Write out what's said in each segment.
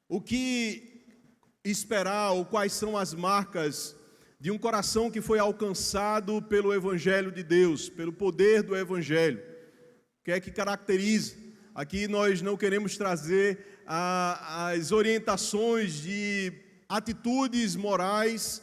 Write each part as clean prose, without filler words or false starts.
O que esperar ou quais são as marcas de um coração que foi alcançado pelo Evangelho de Deus, pelo poder do Evangelho? O que é que caracteriza? Aqui nós não queremos trazer as orientações de atitudes morais,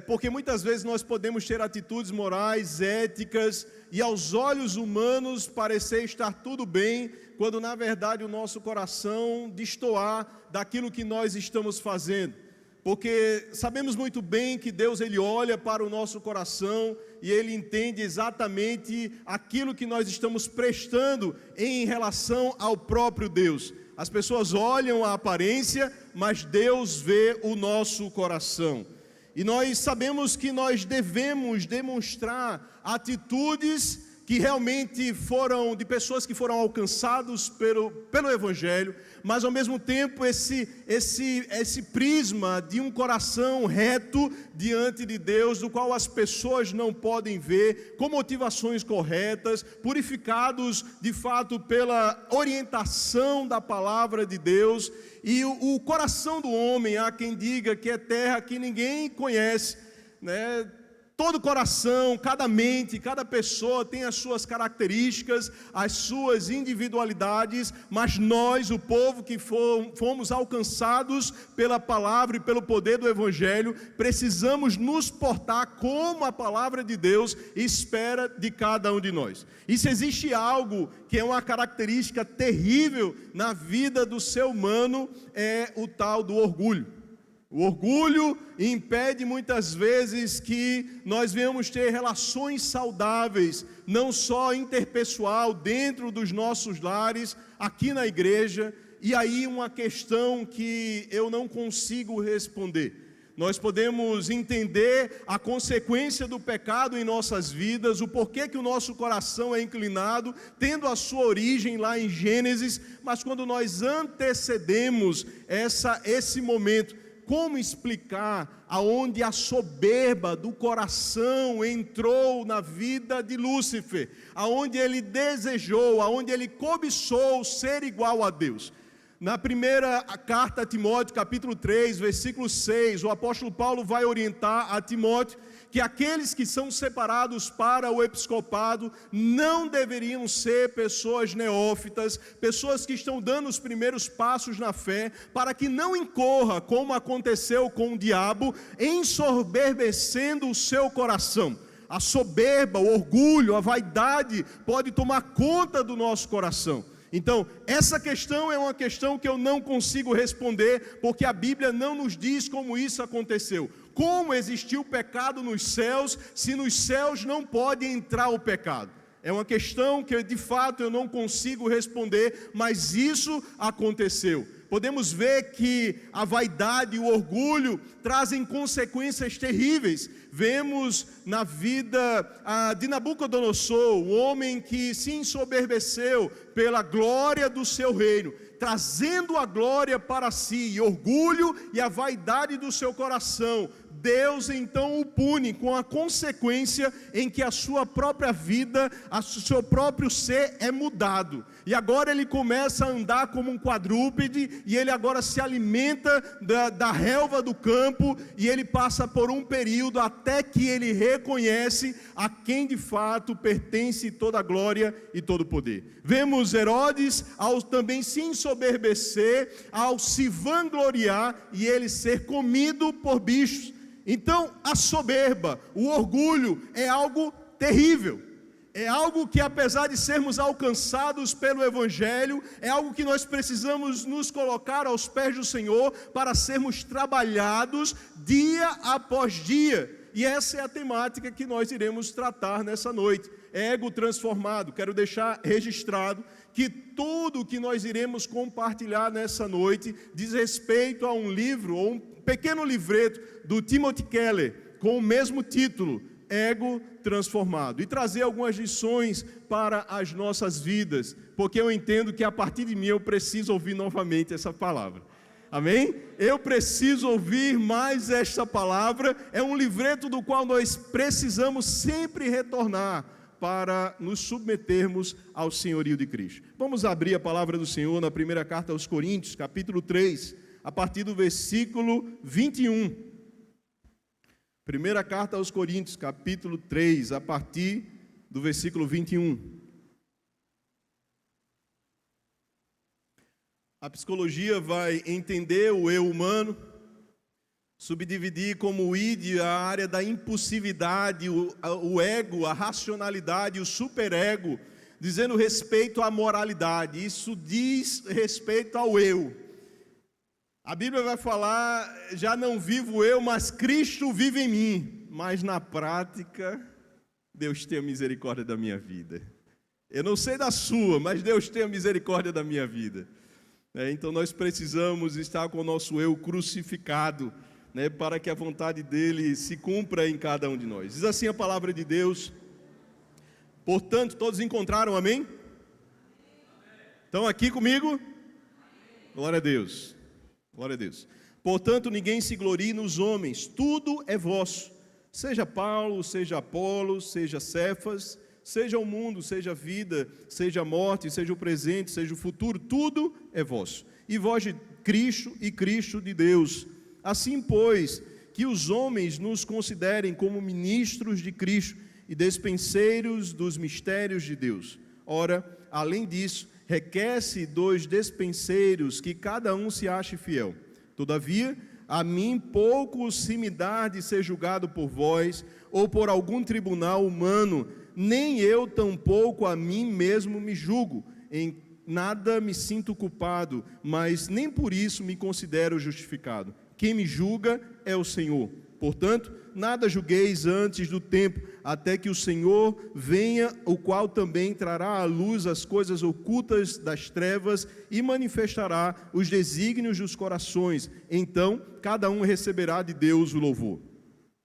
porque muitas vezes nós podemos ter atitudes morais, éticas, e aos olhos humanos parecer estar tudo bem, quando na verdade o nosso coração destoar daquilo que nós estamos fazendo. Porque sabemos muito bem que Deus ele olha para o nosso coração e Ele entende exatamente aquilo que nós estamos prestando em relação ao próprio Deus. As pessoas olham a aparência, mas Deus vê o nosso coração. E nós sabemos que nós devemos demonstrar atitudes que realmente foram de pessoas que foram alcançados pelo Evangelho, mas ao mesmo tempo esse prisma de um coração reto diante de Deus, do qual as pessoas não podem ver, com motivações corretas, purificados de fato pela orientação da palavra de Deus. E o coração do homem, há quem diga que é terra que ninguém conhece, né? Todo coração, cada mente, cada pessoa tem as suas características, as suas individualidades, mas nós, o povo que fomos alcançados pela palavra e pelo poder do Evangelho, precisamos nos portar como a palavra de Deus espera de cada um de nós. E se existe algo que é uma característica terrível na vida do ser humano, é o tal do orgulho. O orgulho impede muitas vezes que nós venhamos ter relações saudáveis, não só interpessoal, dentro dos nossos lares, aqui na igreja. E aí uma questão que eu não consigo responder. Nós podemos entender a consequência do pecado em nossas vidas, o porquê que o nosso coração é inclinado, tendo a sua origem lá em Gênesis, mas quando nós antecedemos esse momento, como explicar aonde a soberba do coração entrou na vida de Lúcifer, aonde ele desejou, aonde ele cobiçou ser igual a Deus? Na primeira carta a Timóteo, capítulo 3, versículo 6, o apóstolo Paulo vai orientar a Timóteo que aqueles que são separados para o episcopado não deveriam ser pessoas neófitas, pessoas que estão dando os primeiros passos na fé, para que não incorra, como aconteceu com o diabo, ensoberbecendo o seu coração. A soberba, o orgulho, a vaidade pode tomar conta do nosso coração. Então, essa questão é uma questão que eu não consigo responder, porque a Bíblia não nos diz como isso aconteceu. Como existiu o pecado nos céus, se nos céus não pode entrar o pecado? É uma questão que de fato eu não consigo responder, mas isso aconteceu. Podemos ver que a vaidade e o orgulho trazem consequências terríveis. Vemos na vida de Nabucodonosor, o homem que se ensoberbeceu pela glória do seu reino, trazendo a glória para si, e orgulho e a vaidade do seu coração. Deus então o pune com a consequência em que a sua própria vida, o seu próprio ser é mudado. E agora ele começa a andar como um quadrúpede, e ele agora se alimenta da relva do campo, e ele passa por um período até que ele reconhece a quem de fato pertence toda a glória e todo o poder. Vemos Herodes ao também se ensoberbecer, ao se vangloriar, e ele ser comido por bichos. Então, a soberba, o orgulho é algo terrível. É algo que, apesar de sermos alcançados pelo Evangelho, é algo que nós precisamos nos colocar aos pés do Senhor para sermos trabalhados dia após dia. E essa é a temática que nós iremos tratar nessa noite. Ego transformado. Quero deixar registrado que tudo que nós iremos compartilhar nessa noite diz respeito a um livro, ou um pequeno livreto do Timothy Keller, com o mesmo título, Ego Transformado, e trazer algumas lições para as nossas vidas, porque eu entendo que a partir de mim eu preciso ouvir novamente essa palavra. Amém? Eu preciso ouvir mais esta palavra. É um livreto do qual nós precisamos sempre retornar para nos submetermos ao senhorio de Cristo. Vamos abrir a palavra do Senhor na primeira carta aos Coríntios, capítulo 3, a partir do versículo 21. Primeira carta aos Coríntios, capítulo 3, a partir do versículo 21. A psicologia vai entender o eu humano, subdividir como o id a área da impulsividade, o ego, a racionalidade, o superego, dizendo respeito à moralidade. Isso diz respeito ao eu. A Bíblia vai falar, já não vivo eu, mas Cristo vive em mim. Mas na prática, Deus tenha misericórdia da minha vida. Eu não sei da sua, mas Deus tenha misericórdia da minha vida. Então nós precisamos estar com o nosso eu crucificado, para que a vontade dele se cumpra em cada um de nós. Diz assim a palavra de Deus. Portanto, todos encontraram, amém? Estão aqui comigo? Glória a Deus. Glória a Deus. Portanto, ninguém se glorie nos homens, tudo é vosso. Seja Paulo, seja Apolo, seja Cefas, seja o mundo, seja a vida, seja a morte, seja o presente, seja o futuro, tudo é vosso. E vós de Cristo e Cristo de Deus. Assim, pois, que os homens nos considerem como ministros de Cristo e despenseiros dos mistérios de Deus. Ora, além disso, requer-se dos despenseiros que cada um se ache fiel. Todavia, a mim pouco se me dá de ser julgado por vós ou por algum tribunal humano, nem eu tampouco a mim mesmo me julgo. Em nada me sinto culpado, mas nem por isso me considero justificado. Quem me julga é o Senhor. Portanto, nada julgueis antes do tempo, até que o Senhor venha, o qual também trará à luz as coisas ocultas das trevas e manifestará os desígnios dos corações. Então, cada um receberá de Deus o louvor.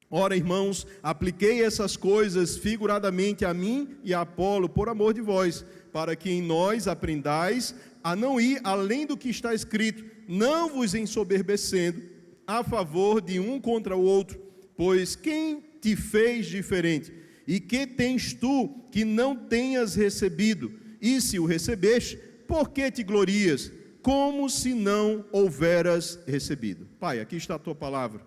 Ora, irmãos, apliquei essas coisas figuradamente a mim e a Apolo, por amor de vós, para que em nós aprendais a não ir além do que está escrito, não vos ensoberbecendo a favor de um contra o outro, pois quem te fez diferente? E que tens tu que não tenhas recebido? E se o recebeste, por que te glorias? Como se não houveras recebido. Pai, aqui está a tua palavra.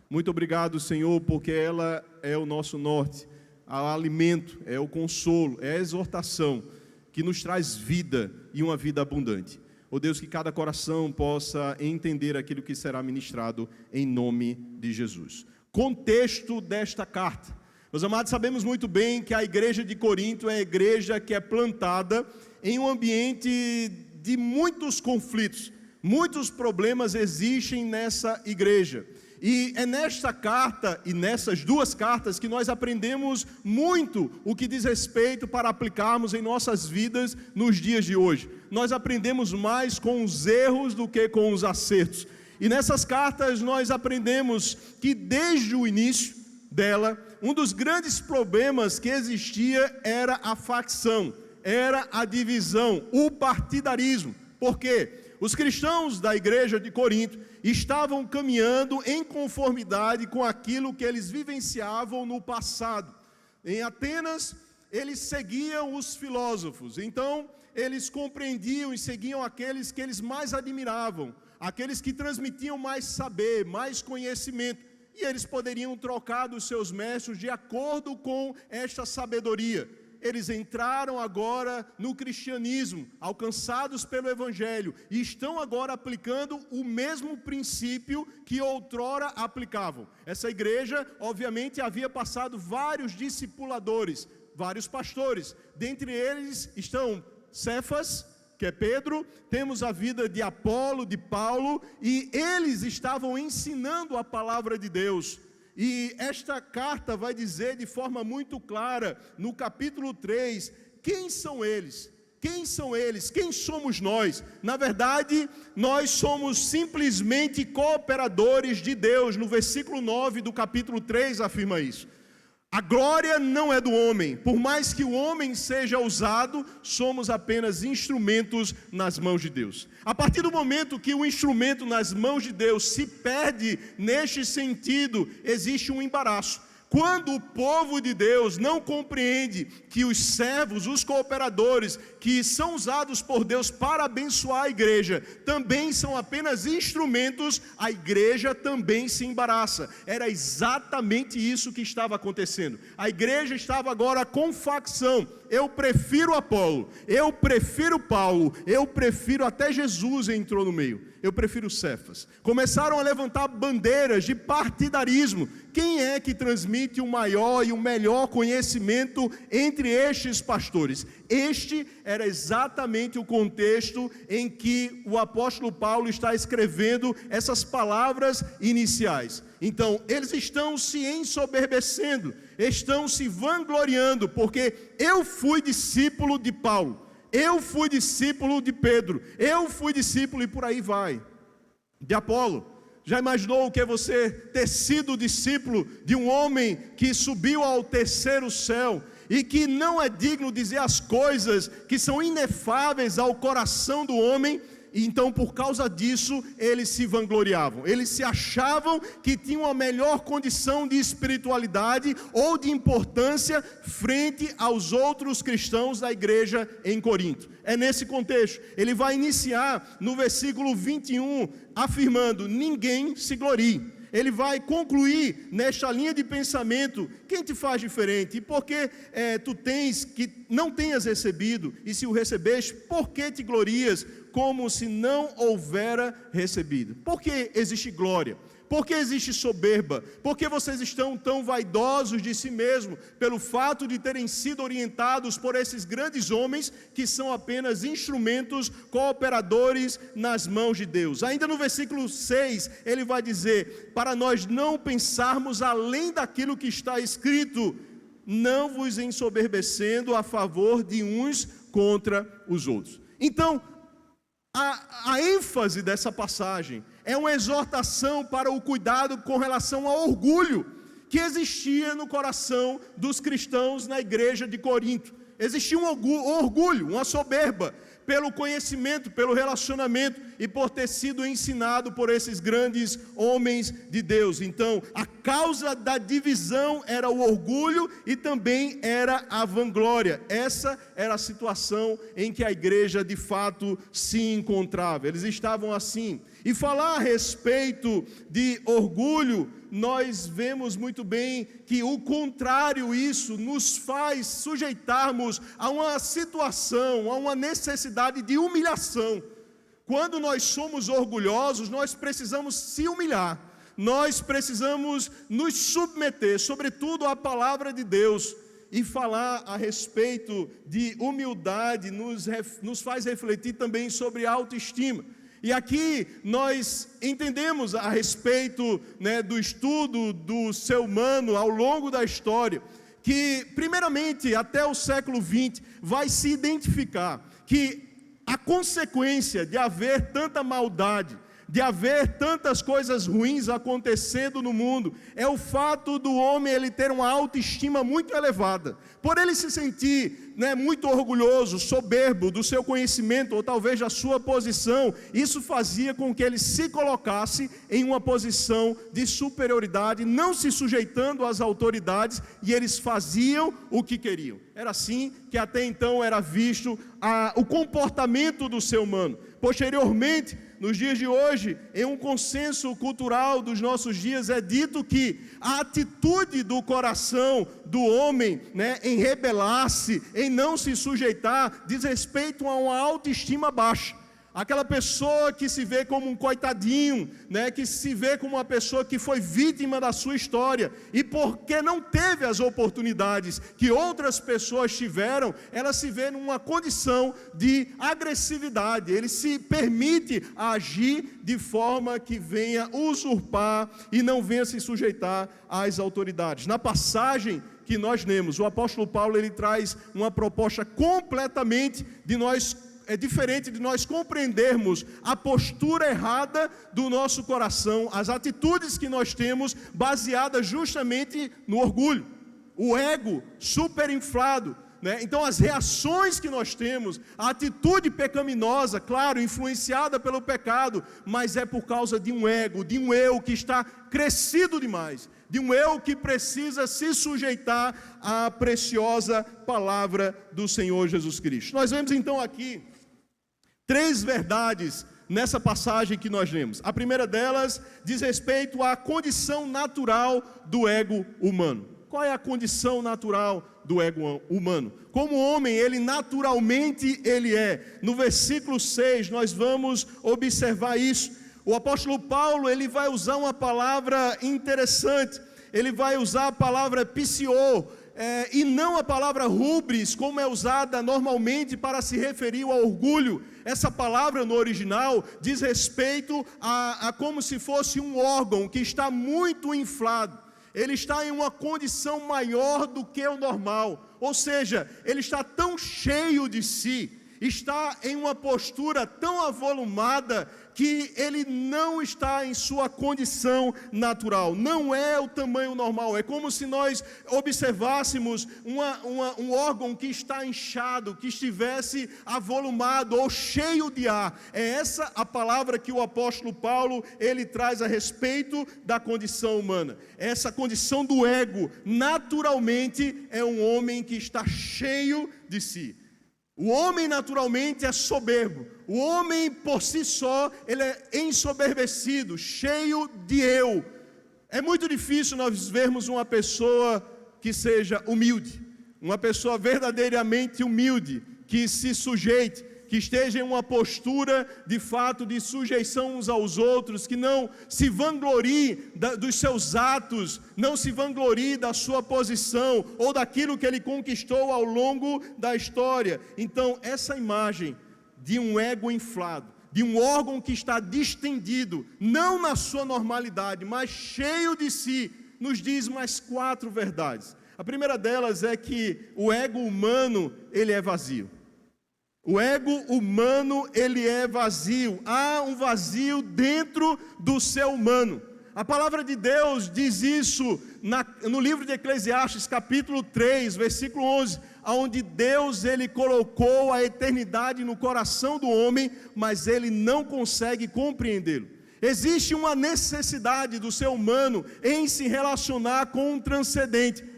Muito obrigado, Senhor, porque ela é o nosso norte, o alimento, é o consolo, é a exortação que nos traz vida e uma vida abundante. Ó Deus, que cada coração possa entender aquilo que será ministrado em nome de Jesus. Contexto desta carta. Meus amados, sabemos muito bem que a igreja de Corinto é a igreja que é plantada em um ambiente de muitos conflitos. Muitos problemas existem nessa igreja. E é nesta carta e nessas duas cartas que nós aprendemos muito o que diz respeito para aplicarmos em nossas vidas nos dias de hoje. Nós aprendemos mais com os erros do que com os acertos. E nessas cartas nós aprendemos que desde o início dela, um dos grandes problemas que existia era a facção, era a divisão, o partidarismo. Por quê? Os cristãos da igreja de Corinto estavam caminhando em conformidade com aquilo que eles vivenciavam no passado. Em Atenas, eles seguiam os filósofos, então eles compreendiam e seguiam aqueles que eles mais admiravam, aqueles que transmitiam mais saber, mais conhecimento, e eles poderiam trocar dos seus mestres de acordo com esta sabedoria. Eles entraram agora no cristianismo, alcançados pelo evangelho, e estão agora aplicando o mesmo princípio que outrora aplicavam. Essa igreja, obviamente, havia passado vários discipuladores, vários pastores. Dentre eles estão Cefas, que é Pedro, temos a vida de Apolo, de Paulo, e eles estavam ensinando a palavra de Deus. E esta carta vai dizer de forma muito clara, no capítulo 3, quem são eles? Quem são eles? Quem somos nós? Na verdade, nós somos simplesmente cooperadores de Deus. No versículo 9 do capítulo 3 afirma isso. A glória não é do homem, por mais que o homem seja usado, somos apenas instrumentos nas mãos de Deus. A partir do momento que o instrumento nas mãos de Deus se perde neste sentido, existe um embaraço. quando o povo de Deus não compreende que os servos, os cooperadores, que são usados por Deus para abençoar a igreja, também são apenas instrumentos, a igreja também se embaraça. Era exatamente isso que estava acontecendo. A igreja estava agora com facção. Eu prefiro Apolo, eu prefiro Paulo, eu prefiro, até Jesus entrou no meio, eu prefiro Cefas. Começaram a levantar bandeiras de partidarismo. Quem é que transmite o maior e o melhor conhecimento entre estes pastores? Este era exatamente o contexto em que o apóstolo Paulo está escrevendo essas palavras iniciais. Então, eles estão se ensoberbecendo, estão se vangloriando, porque eu fui discípulo de Paulo, eu fui discípulo de Pedro, eu fui discípulo e por aí vai, de Apolo. Já imaginou o que é você ter sido discípulo de um homem que subiu ao terceiro céu e que não é digno de dizer as coisas que são inefáveis ao coração do homem? E então, por causa disso, eles se vangloriavam, eles se achavam que tinham a melhor condição de espiritualidade ou de importância frente aos outros cristãos da igreja em Corinto. É nesse contexto, ele vai iniciar no versículo 21, afirmando: ninguém se glorie. Ele vai concluir nesta linha de pensamento: quem te faz diferente? E por que tu tens que não tenhas recebido? E se o recebeste, por que te glorias como se não houvera recebido? Por que existe glória? Por que existe soberba? Por que vocês estão tão vaidosos de si mesmos? Pelo fato de terem sido orientados por esses grandes homens que são apenas instrumentos cooperadores nas mãos de Deus. Ainda no versículo 6, ele vai dizer: para nós não pensarmos além daquilo que está escrito, não vos ensoberbecendo a favor de uns contra os outros. Então, a ênfase dessa passagem é uma exortação para o cuidado com relação ao orgulho que existia no coração dos cristãos na igreja de Corinto. Existia um orgulho, uma soberba, pelo conhecimento, pelo relacionamento e por ter sido ensinado por esses grandes homens de Deus. Então, a causa da divisão era o orgulho e também era a vanglória. Essa era a situação em que a igreja de fato se encontrava. Eles estavam assim. E falar a respeito de orgulho, nós vemos muito bem que o contrário, isso nos faz sujeitarmos a uma situação, a uma necessidade de humilhação. Quando nós somos orgulhosos, nós precisamos se humilhar, nós precisamos nos submeter, sobretudo à palavra de Deus. E falar a respeito de humildade nos faz refletir também sobre autoestima. E aqui nós entendemos a respeito, do estudo do ser humano ao longo da história, que primeiramente até o século XX vai se identificar que a consequência de haver tanta maldade, de haver tantas coisas ruins acontecendo no mundo, é o fato do homem ele ter uma autoestima muito elevada. Por ele se sentir muito orgulhoso, soberbo do seu conhecimento ou talvez da sua posição, isso fazia com que ele se colocasse em uma posição de superioridade, não se sujeitando às autoridades, e eles faziam o que queriam. Era assim que até então era visto o comportamento do ser humano. Posteriormente, nos dias de hoje, em um consenso cultural dos nossos dias, é dito que a atitude do coração do homem, em rebelar-se, em não se sujeitar, diz respeito a uma autoestima baixa. Aquela pessoa que se vê como um coitadinho, que se vê como uma pessoa que foi vítima da sua história, e porque não teve as oportunidades que outras pessoas tiveram, ela se vê numa condição de agressividade, ele se permite agir de forma que venha usurpar e não venha se sujeitar às autoridades. Na passagem que nós lemos, o apóstolo Paulo ele traz uma proposta completamente diferente de nós compreendermos a postura errada do nosso coração, as atitudes que nós temos baseadas justamente no orgulho, o ego superinflado, né? Então as reações que nós temos, a atitude pecaminosa, claro, influenciada pelo pecado, mas é por causa de um ego, de um eu que está crescido demais, de um eu que precisa se sujeitar à preciosa palavra do Senhor Jesus Cristo. Nós vemos então aqui 3 verdades nessa passagem que nós lemos. A primeira delas diz respeito à condição natural do ego humano. Qual é a condição natural do ego humano? Como homem, ele naturalmente ele é. No versículo 6, nós vamos observar isso. O apóstolo Paulo, ele vai usar uma palavra interessante. Ele vai usar a palavra psiô, e não a palavra rubris, como é usada normalmente para se referir ao orgulho. Essa palavra no original diz respeito a como se fosse um órgão que está muito inflado. Ele está em uma condição maior do que o normal, ou seja, ele está tão cheio de si, está em uma postura tão avolumada, que ele não está em sua condição natural, não é o tamanho normal. É como se nós observássemos um órgão que está inchado, que estivesse avolumado ou cheio de ar. É essa a palavra que o apóstolo Paulo, ele traz a respeito da condição humana. Essa condição do ego, naturalmente, é um homem que está cheio de si. O homem naturalmente é soberbo. O homem por si só, ele é ensoberbecido, cheio de eu. É muito difícil nós vermos uma pessoa que seja humilde, uma pessoa verdadeiramente humilde, que se sujeite, que esteja em uma postura de fato de sujeição uns aos outros, que não se vanglorie dos seus atos, não se vanglorie da sua posição ou daquilo que ele conquistou ao longo da história. Então, essa imagem de um ego inflado, de um órgão que está distendido, não na sua normalidade, mas cheio de si, nos diz mais 4 verdades. A primeira delas é que o ego humano, ele é vazio. O ego humano, ele é vazio. Há um vazio dentro do ser humano. A palavra de Deus diz isso no livro de Eclesiastes, capítulo 3, versículo 11, onde Deus, ele colocou a eternidade no coração do homem, mas ele não consegue compreendê-lo. Existe uma necessidade do ser humano em se relacionar com um transcendente.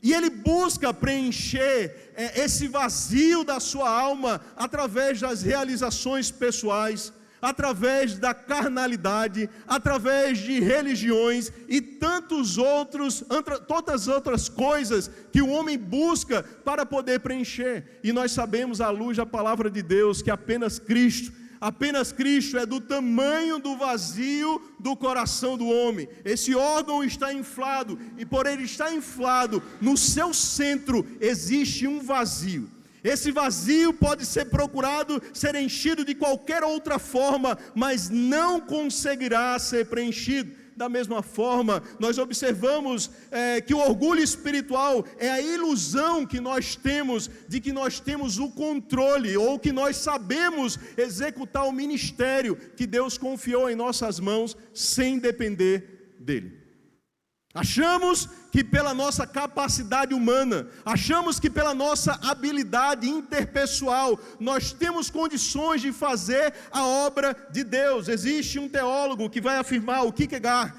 E ele busca preencher esse vazio da sua alma através das realizações pessoais, através da carnalidade, através de religiões e todas as outras coisas que o homem busca para poder preencher. E nós sabemos, à luz da palavra de Deus, que apenas Cristo é do tamanho do vazio do coração do homem. Esse órgão está inflado, e por ele estar inflado, no seu centro existe um vazio. Esse vazio pode ser procurado, ser enchido de qualquer outra forma, mas não conseguirá ser preenchido. Da mesma forma, nós observamos que o orgulho espiritual é a ilusão que nós temos de que nós temos o controle, ou que nós sabemos executar o ministério que Deus confiou em nossas mãos sem depender dele. Achamos que pela nossa capacidade humana, achamos que pela nossa habilidade interpessoal, nós temos condições de fazer a obra de Deus. Existe um teólogo que vai afirmar, o Kierkegaard,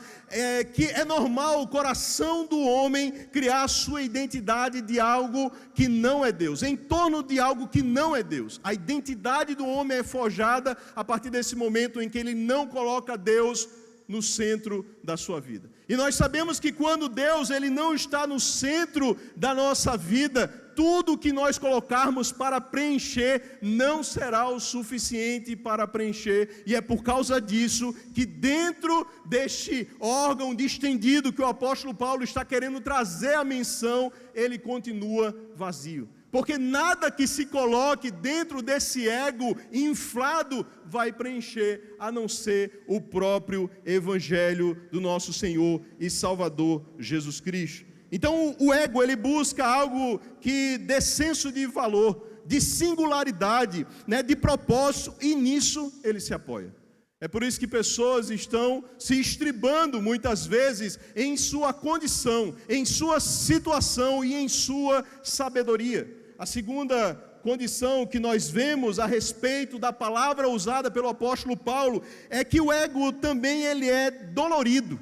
que é normal o coração do homem criar a sua identidade de algo que não é Deus, em torno de algo que não é Deus. A identidade do homem é forjada a partir desse momento em que ele não coloca Deus no centro da sua vida. E nós sabemos que quando Deus, ele não está no centro da nossa vida, tudo que nós colocarmos para preencher não será o suficiente para preencher. E é por causa disso que dentro deste órgão distendido que o apóstolo Paulo está querendo trazer a menção, ele continua vazio. Porque nada que se coloque dentro desse ego inflado vai preencher, a não ser o próprio Evangelho do nosso Senhor e Salvador Jesus Cristo. Então o ego, ele busca algo que dê senso de valor, de singularidade, de propósito, e nisso ele se apoia. É por isso que pessoas estão se estribando muitas vezes em sua condição, em sua situação e em sua sabedoria. a segunda condição que nós vemos a respeito da palavra usada pelo apóstolo Paulo é que o ego também ele é dolorido.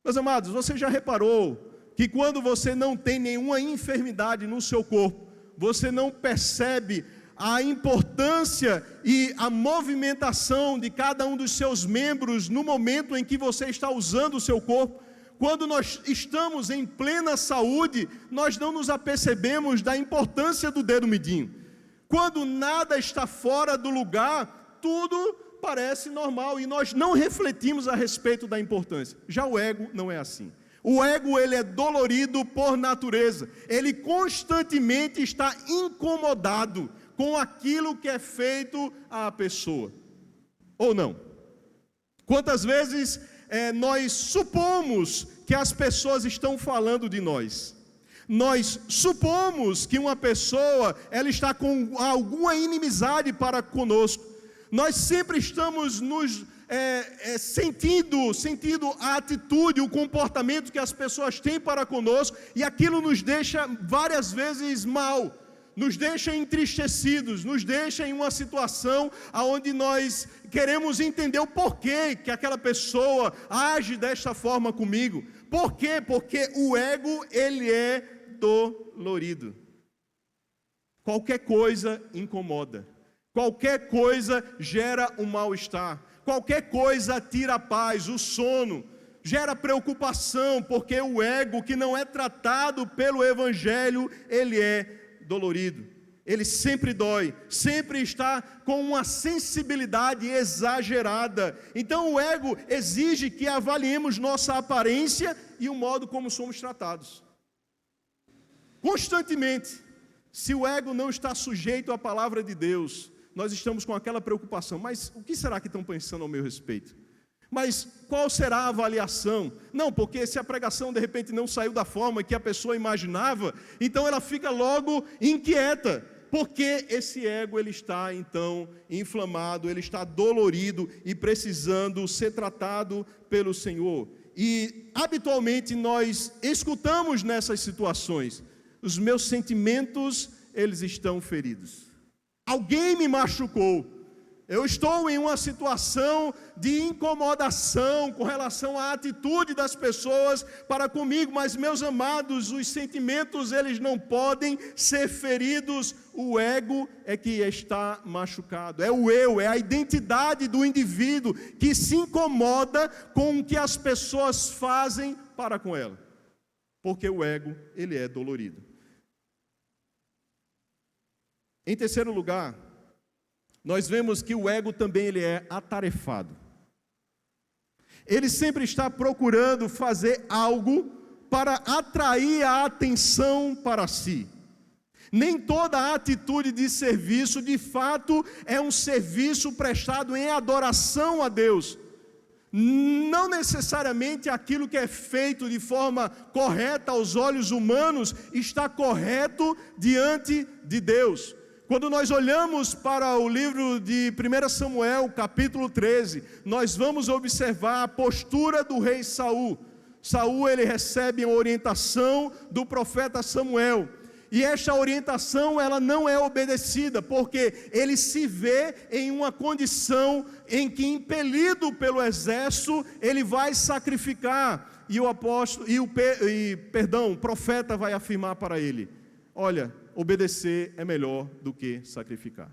Meus amados, você já reparou que quando você não tem nenhuma enfermidade no seu corpo, você não percebe a importância e a movimentação de cada um dos seus membros no momento em que você está usando o seu corpo? Quando nós estamos em plena saúde, nós não nos apercebemos da importância do dedo mindinho. Quando nada está fora do lugar, tudo parece normal e nós não refletimos a respeito da importância. Já o ego não é assim. O ego ele é dolorido por natureza. Ele constantemente está incomodado com aquilo que é feito à pessoa. Ou não? Quantas vezes nós supomos que as pessoas estão falando de nós? Nós supomos que uma pessoa ela está com alguma inimizade para conosco. Nós sempre estamos nos sentindo a atitude, o comportamento que as pessoas têm para conosco, e aquilo nos deixa várias vezes mal, nos deixa entristecidos, nos deixa em uma situação onde nós queremos entender o porquê que aquela pessoa age desta forma comigo. Por quê? Porque o ego, ele é dolorido. Qualquer coisa incomoda, qualquer coisa gera um mal-estar, qualquer coisa tira a paz, o sono, gera preocupação, porque o ego que não é tratado pelo Evangelho, ele é dolorido, ele sempre dói, sempre está com uma sensibilidade exagerada. Então o ego exige que avaliemos nossa aparência e o modo como somos tratados. Constantemente, se o ego não está sujeito à palavra de Deus, nós estamos com aquela preocupação, mas o que será que estão pensando ao meu respeito? Mas qual será a avaliação? Não, porque se a pregação de repente não saiu da forma que a pessoa imaginava, então ela fica logo inquieta, porque esse ego ele está então inflamado, ele está dolorido e precisando ser tratado pelo Senhor. E habitualmente nós escutamos nessas situações: os meus sentimentos eles estão feridos. Alguém me machucou. Eu estou em uma situação de incomodação com relação à atitude das pessoas para comigo, mas, meus amados, os sentimentos, eles não podem ser feridos. O ego é que está machucado, é o eu, é a identidade do indivíduo que se incomoda com o que as pessoas fazem para com ela, porque o ego, ele é dolorido. Em terceiro lugar, nós vemos que o ego também ele é atarefado. Ele sempre está procurando fazer algo para atrair a atenção para si. Nem toda atitude de serviço, de fato, é um serviço prestado em adoração a Deus. Não necessariamente aquilo que é feito de forma correta aos olhos humanos está correto diante de Deus. Quando nós olhamos para o livro de 1 Samuel, capítulo 13, nós vamos observar a postura do rei Saul. Saul, ele recebe uma orientação do profeta Samuel. E esta orientação, ela não é obedecida, porque ele se vê em uma condição em que, impelido pelo exército, ele vai sacrificar. E o profeta vai afirmar para ele: olha, obedecer é melhor do que sacrificar.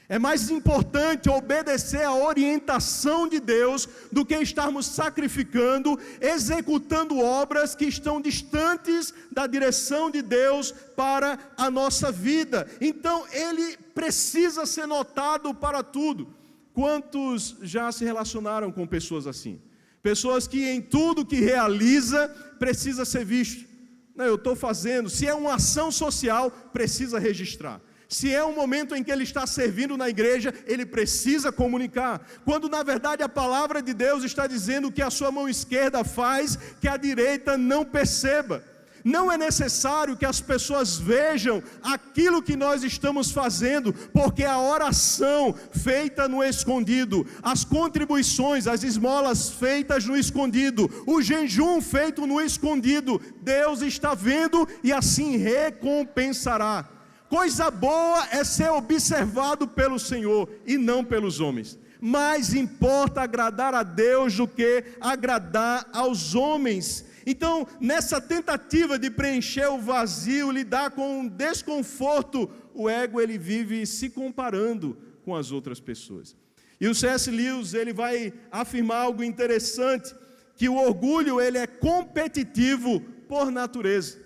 É mais importante obedecer a orientação de Deus do que estarmos sacrificando, executando obras que estão distantes da direção de Deus para a nossa vida. Então ele precisa ser notado para tudo. Quantos já se relacionaram com pessoas assim? Pessoas que em tudo que realiza precisa ser visto. Não, eu estou fazendo. Se é uma ação social, precisa registrar. Se é um momento em que ele está servindo na igreja, ele precisa comunicar. Quando na verdade a palavra de Deus está dizendo que a sua mão esquerda faz, que a direita não perceba. Não é necessário que as pessoas vejam aquilo que nós estamos fazendo, porque a oração feita no escondido, as contribuições, as esmolas feitas no escondido, o jejum feito no escondido, Deus está vendo e assim recompensará. coisa boa é ser observado pelo Senhor e não pelos homens. Mais importa agradar a Deus do que agradar aos homens. Então, nessa tentativa de preencher o vazio, lidar com um desconforto, o ego ele vive se comparando com as outras pessoas. E o C.S. Lewis ele vai afirmar algo interessante, que o orgulho ele é competitivo por natureza.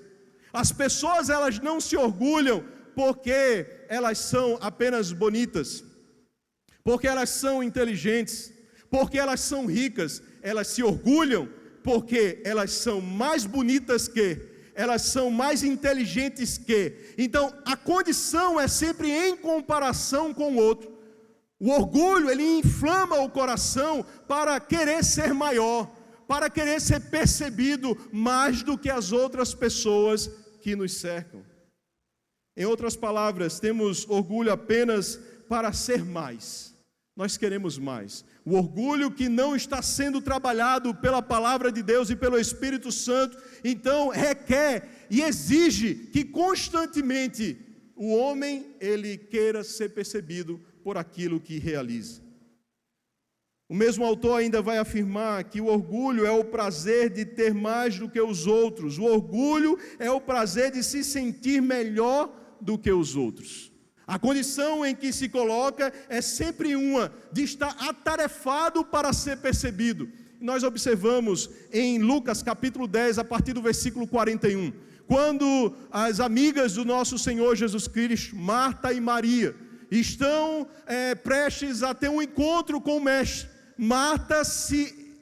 As pessoas elas não se orgulham porque elas são apenas bonitas, porque elas são inteligentes, porque elas são ricas. Elas se orgulham porque elas são mais bonitas que, elas são mais inteligentes que. Então, a condição é sempre em comparação com o outro. O orgulho, ele inflama o coração para querer ser maior, para querer ser percebido mais do que as outras pessoas que nos cercam. Em outras palavras, temos orgulho apenas para ser mais. Nós queremos mais. O orgulho que não está sendo trabalhado pela palavra de Deus e pelo Espírito Santo, então requer e exige que constantemente o homem ele queira ser percebido por aquilo que realiza. O mesmo autor ainda vai afirmar que o orgulho é o prazer de ter mais do que os outros. O orgulho é o prazer de se sentir melhor do que os outros. A condição em que se coloca é sempre uma de estar atarefado para ser percebido. Nós observamos em Lucas capítulo 10, a partir do versículo 41, quando as amigas do nosso Senhor Jesus Cristo, Marta e Maria, estão prestes a ter um encontro com o Mestre. Marta se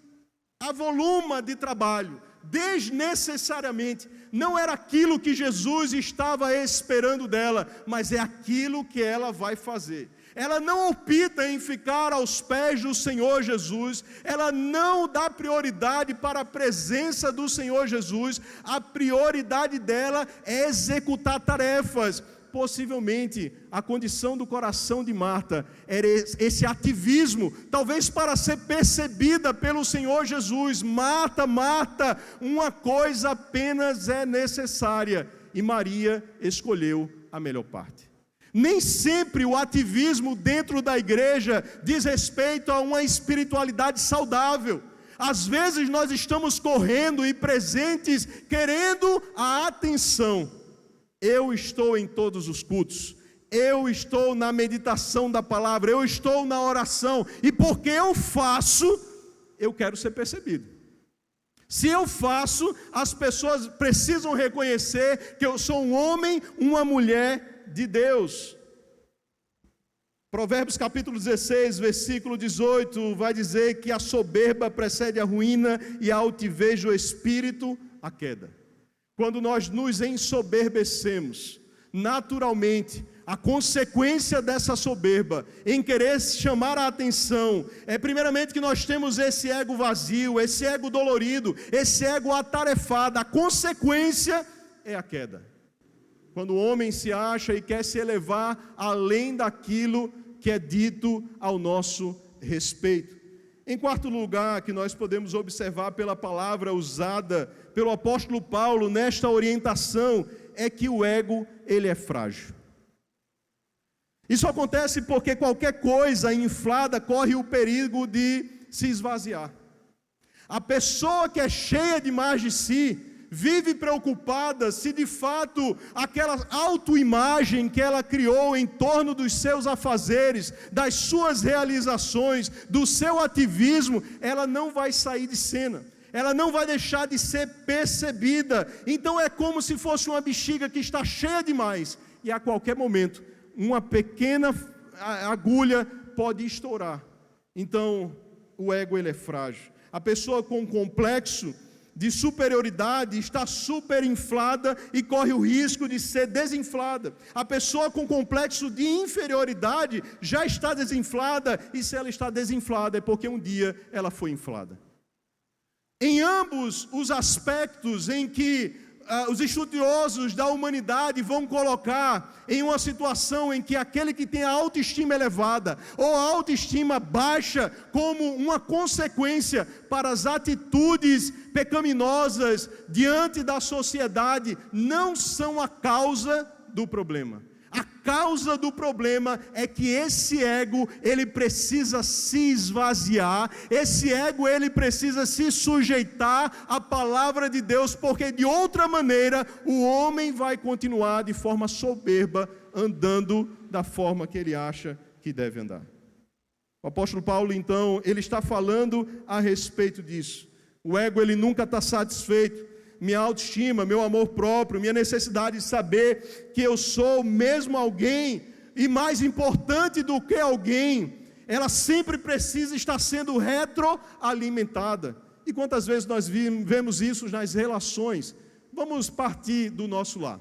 avoluma de trabalho, desnecessariamente. Não era aquilo que Jesus estava esperando dela, mas é aquilo que ela vai fazer. Ela não opta em ficar aos pés do Senhor Jesus, ela não dá prioridade para a presença do Senhor Jesus, a prioridade dela é executar tarefas. Possivelmente, a condição do coração de Marta era esse ativismo, talvez para ser percebida pelo Senhor Jesus. Marta, Marta, uma coisa apenas é necessária, e Maria escolheu a melhor parte. Nem sempre o ativismo dentro da igreja diz respeito a uma espiritualidade saudável. Às vezes nós estamos correndo e presentes, querendo a atenção. Eu estou em todos os cultos, eu estou na meditação da palavra, eu estou na oração, e porque eu faço, eu quero ser percebido. Se eu faço, as pessoas precisam reconhecer que eu sou um homem, uma mulher de Deus. Provérbios capítulo 16, versículo 18, vai dizer que a soberba precede a ruína e a altivez do espírito, a queda. Quando nós nos ensoberbecemos, naturalmente, a consequência dessa soberba, em querer chamar a atenção, é primeiramente que nós temos esse ego vazio, esse ego dolorido, esse ego atarefado. A consequência é a queda. Quando o homem se acha e quer se elevar além daquilo que é dito ao nosso respeito. Em quarto lugar, que nós podemos observar pela palavra usada pelo apóstolo Paulo nesta orientação, é que o ego, ele é frágil. Isso acontece porque qualquer coisa inflada corre o perigo de se esvaziar. A pessoa que é cheia demais de si, vive preocupada se de fato aquela autoimagem que ela criou em torno dos seus afazeres, das suas realizações, do seu ativismo, ela não vai sair de cena, ela não vai deixar de ser percebida. Então é como se fosse uma bexiga que está cheia demais, e a qualquer momento uma pequena agulha pode estourar. Então o ego ele é frágil. A pessoa com complexo de superioridade está superinflada e corre o risco de ser desinflada. A pessoa com complexo de inferioridade já está desinflada, e se ela está desinflada é porque um dia ela foi inflada. Em ambos os aspectos em que os estudiosos da humanidade vão colocar em uma situação em que aquele que tem a autoestima elevada ou a autoestima baixa como uma consequência para as atitudes pecaminosas diante da sociedade, não são a causa do problema. A causa do problema é que esse ego, ele precisa se esvaziar, esse ego, ele precisa se sujeitar à palavra de Deus, porque de outra maneira, o homem vai continuar de forma soberba, andando da forma que ele acha que deve andar. O apóstolo Paulo, então, ele está falando a respeito disso. O ego, ele nunca está satisfeito. Minha autoestima, meu amor próprio, minha necessidade de saber que eu sou mesmo alguém, e mais importante do que alguém, ela sempre precisa estar sendo retroalimentada. E quantas vezes nós vemos isso nas relações? Vamos partir do nosso lar.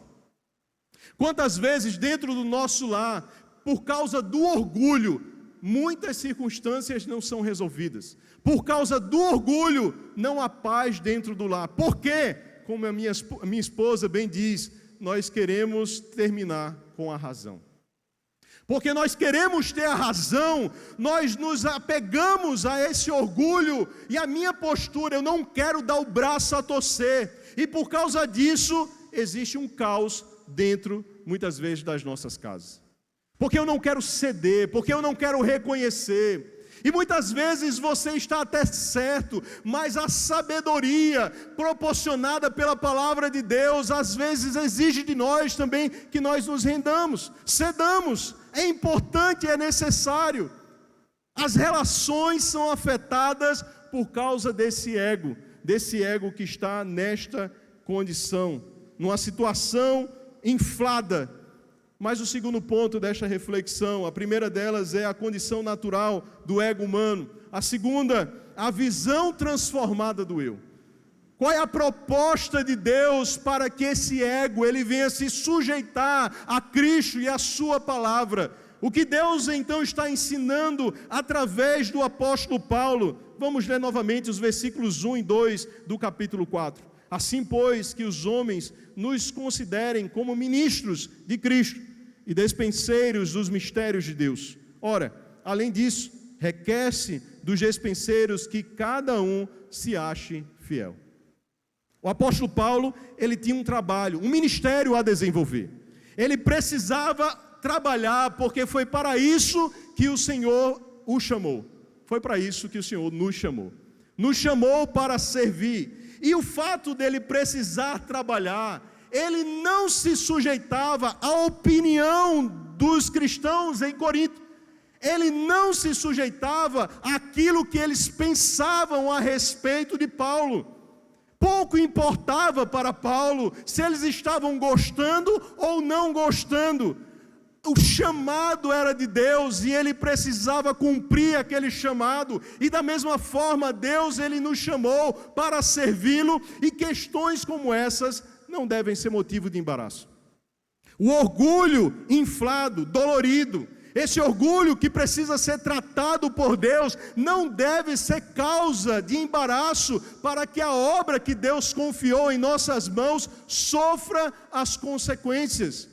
Quantas vezes dentro do nosso lar, por causa do orgulho, muitas circunstâncias não são resolvidas. Por causa do orgulho, não há paz dentro do lar. Por quê? Como a minha esposa bem diz, nós queremos terminar com a razão. Porque nós queremos ter a razão, nós nos apegamos a esse orgulho, e a minha postura, eu não quero dar o braço a torcer. E por causa disso, existe um caos dentro, muitas vezes, das nossas casas. Porque eu não quero ceder, porque eu não quero reconhecer. E muitas vezes você está até certo, mas a sabedoria proporcionada pela palavra de Deus, às vezes exige de nós também que nós nos rendamos, cedamos. É importante, é necessário. As relações são afetadas por causa desse ego que está nesta condição, numa situação inflada. Mas o segundo ponto desta reflexão, a primeira delas é a condição natural do ego humano. A segunda, a visão transformada do eu. Qual é a proposta de Deus para que esse ego ele venha se sujeitar a Cristo e a sua palavra? O que Deus então está ensinando através do apóstolo Paulo? Vamos ler novamente os versículos 1 e 2 do capítulo 4. Assim, pois, que os homens nos considerem como ministros de Cristo e despenseiros dos mistérios de Deus. Ora, além disso, requer-se dos despenseiros que cada um se ache fiel. O apóstolo Paulo, ele tinha um trabalho, um ministério a desenvolver. Ele precisava trabalhar, porque foi para isso que o Senhor o chamou. Foi para isso que o Senhor nos chamou. Nos chamou para servir. E o fato dele precisar trabalhar, ele não se sujeitava à opinião dos cristãos em Corinto. Ele não se sujeitava àquilo que eles pensavam a respeito de Paulo. Pouco importava para Paulo se eles estavam gostando ou não gostando. O chamado era de Deus e ele precisava cumprir aquele chamado. E da mesma forma, Deus ele nos chamou para servi-lo, e questões como essas não devem ser motivo de embaraço. O orgulho inflado, dolorido, esse orgulho que precisa ser tratado por Deus, não deve ser causa de embaraço para que a obra que Deus confiou em nossas mãos sofra as consequências.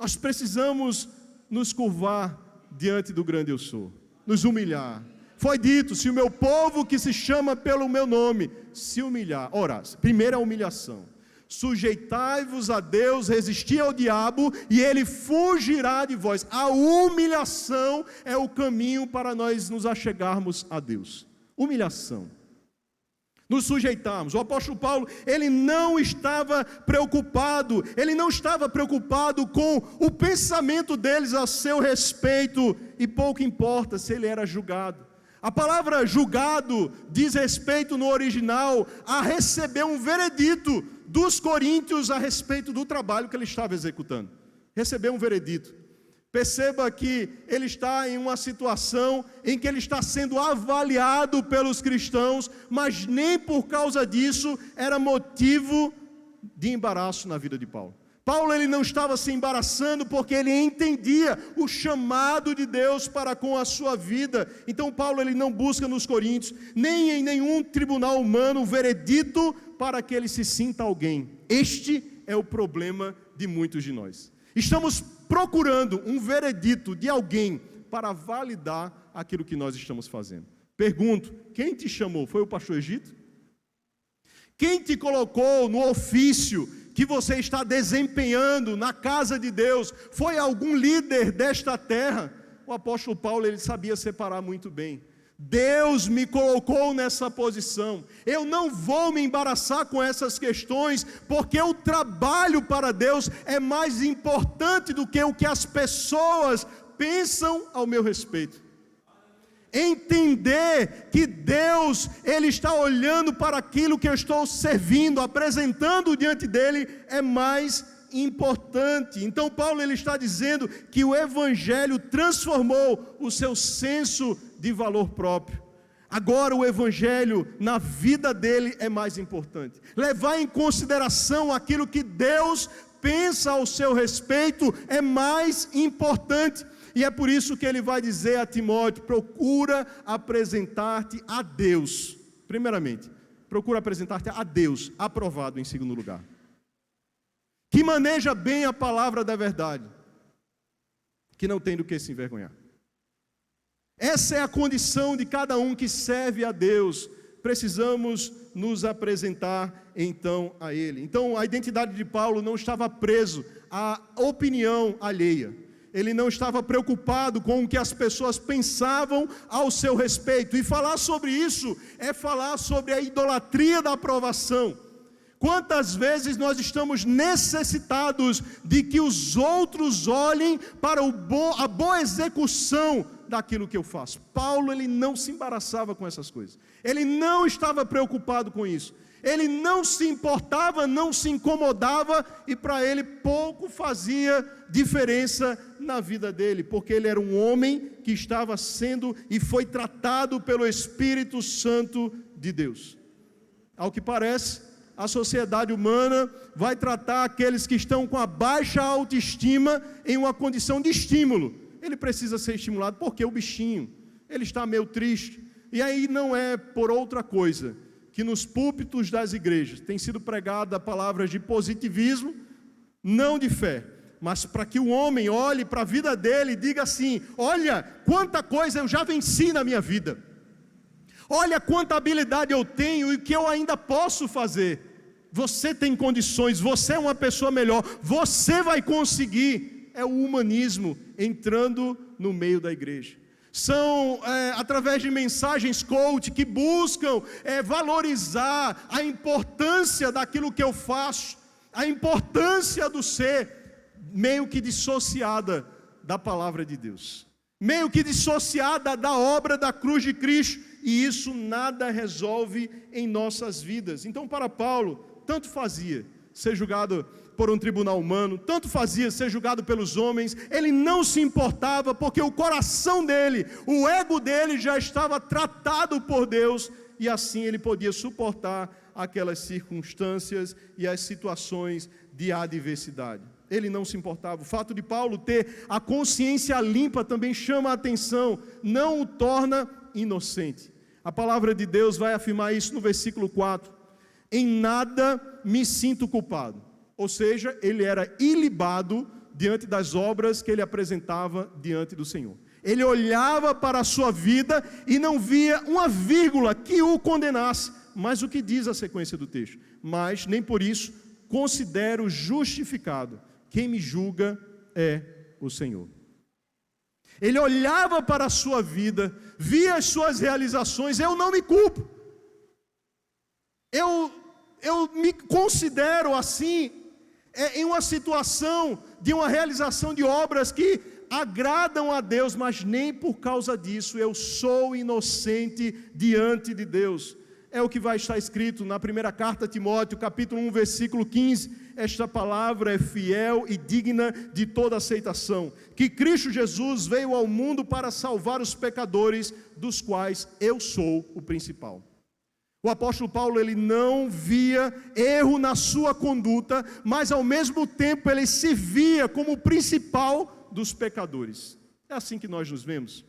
Nós precisamos nos curvar diante do grande eu sou, nos humilhar. Foi dito, se o meu povo que se chama pelo meu nome se humilhar, ora, primeiro a humilhação, sujeitai-vos a Deus, resisti ao diabo e ele fugirá de vós. A humilhação é o caminho para nós nos achegarmos a Deus. Humilhação. Nos sujeitarmos. O apóstolo Paulo, ele não estava preocupado com o pensamento deles a seu respeito, e pouco importa se ele era julgado. A palavra julgado diz respeito no original a receber um veredito dos coríntios a respeito do trabalho que ele estava executando. Receber um veredito. Perceba que ele está em uma situação em que ele está sendo avaliado pelos cristãos, mas nem por causa disso era motivo de embaraço na vida de Paulo. Paulo ele não estava se embaraçando porque ele entendia o chamado de Deus para com a sua vida. Então Paulo ele não busca nos coríntios, nem em nenhum tribunal humano, um veredito para que ele se sinta alguém. Este é o problema de muitos de nós. Estamos procurando um veredito de alguém para validar aquilo que nós estamos fazendo. Pergunto, quem te chamou? Foi o pastor Egito? Quem te colocou no ofício que você está desempenhando na casa de Deus foi algum líder desta terra? O apóstolo Paulo, ele sabia separar muito bem. Deus me colocou nessa posição. Eu não vou me embaraçar com essas questões, porque o trabalho para Deus é mais importante do que o que as pessoas pensam ao meu respeito. Entender que Deus, Ele está olhando para aquilo que eu estou servindo, apresentando diante dEle, é mais importante. Então Paulo, ele está dizendo que o Evangelho transformou o seu senso de valor próprio. Agora o Evangelho na vida dele é mais importante. Levar em consideração aquilo que Deus pensa ao seu respeito é mais importante. E é por isso que ele vai dizer a Timóteo: procura apresentar-te a Deus. Primeiramente, procura apresentar-te a Deus, aprovado em segundo lugar. Que maneja bem a palavra da verdade, que não tem do que se envergonhar. Essa é a condição de cada um que serve a Deus. Precisamos nos apresentar então a Ele. Então a identidade de Paulo não estava preso à opinião alheia. Ele não estava preocupado com o que as pessoas pensavam ao seu respeito. E falar sobre isso é falar sobre a idolatria da aprovação. Quantas vezes nós estamos necessitados de que os outros olhem para a boa execução daquilo que eu faço? Paulo, ele não se embaraçava com essas coisas. Ele não estava preocupado com isso. Ele não se importava, não se incomodava, e para ele pouco fazia diferença na vida dele, porque ele era um homem que estava sendo e foi tratado pelo Espírito Santo de Deus. Ao que parece, a sociedade humana vai tratar aqueles que estão com a baixa autoestima em uma condição de estímulo. Ele precisa ser estimulado porque o bichinho, ele está meio triste. E aí não é por outra coisa que nos púlpitos das igrejas tem sido pregada palavras de positivismo, não de fé, mas para que o homem olhe para a vida dele e diga assim: olha quanta coisa eu já venci na minha vida, olha quanta habilidade eu tenho e o que eu ainda posso fazer. Você tem condições, você é uma pessoa melhor, você vai conseguir. É o humanismo entrando no meio da igreja. São através de mensagens coach que buscam valorizar a importância daquilo que eu faço, a importância do ser, meio que dissociada da palavra de Deus, meio que dissociada da obra da cruz de Cristo, e isso nada resolve em nossas vidas. Então, para Paulo, tanto fazia ser julgado por um tribunal humano, tanto fazia ser julgado pelos homens, ele não se importava, porque o coração dele, o ego dele já estava tratado por Deus, e assim ele podia suportar aquelas circunstâncias e as situações de adversidade. Ele não se importava. O fato de Paulo ter a consciência limpa também chama a atenção, não o torna inocente. A palavra de Deus vai afirmar isso no versículo 4. Em nada me sinto culpado. Ou seja, ele era ilibado diante das obras que ele apresentava diante do Senhor. Ele olhava para a sua vida e não via uma vírgula que o condenasse. Mas o que diz a sequência do texto? Mas nem por isso considero justificado. Quem me julga é o Senhor. Ele olhava para a sua vida, via as suas realizações. Eu não me culpo. Eu me considero assim, em uma situação de uma realização de obras que agradam a Deus, mas nem por causa disso eu sou inocente diante de Deus. É o que vai estar escrito na primeira carta a Timóteo, capítulo 1, versículo 15. Esta palavra é fiel e digna de toda aceitação, que Cristo Jesus veio ao mundo para salvar os pecadores, dos quais eu sou o principal. O apóstolo Paulo, ele não via erro na sua conduta, mas ao mesmo tempo ele se via como o principal dos pecadores. É assim que nós nos vemos.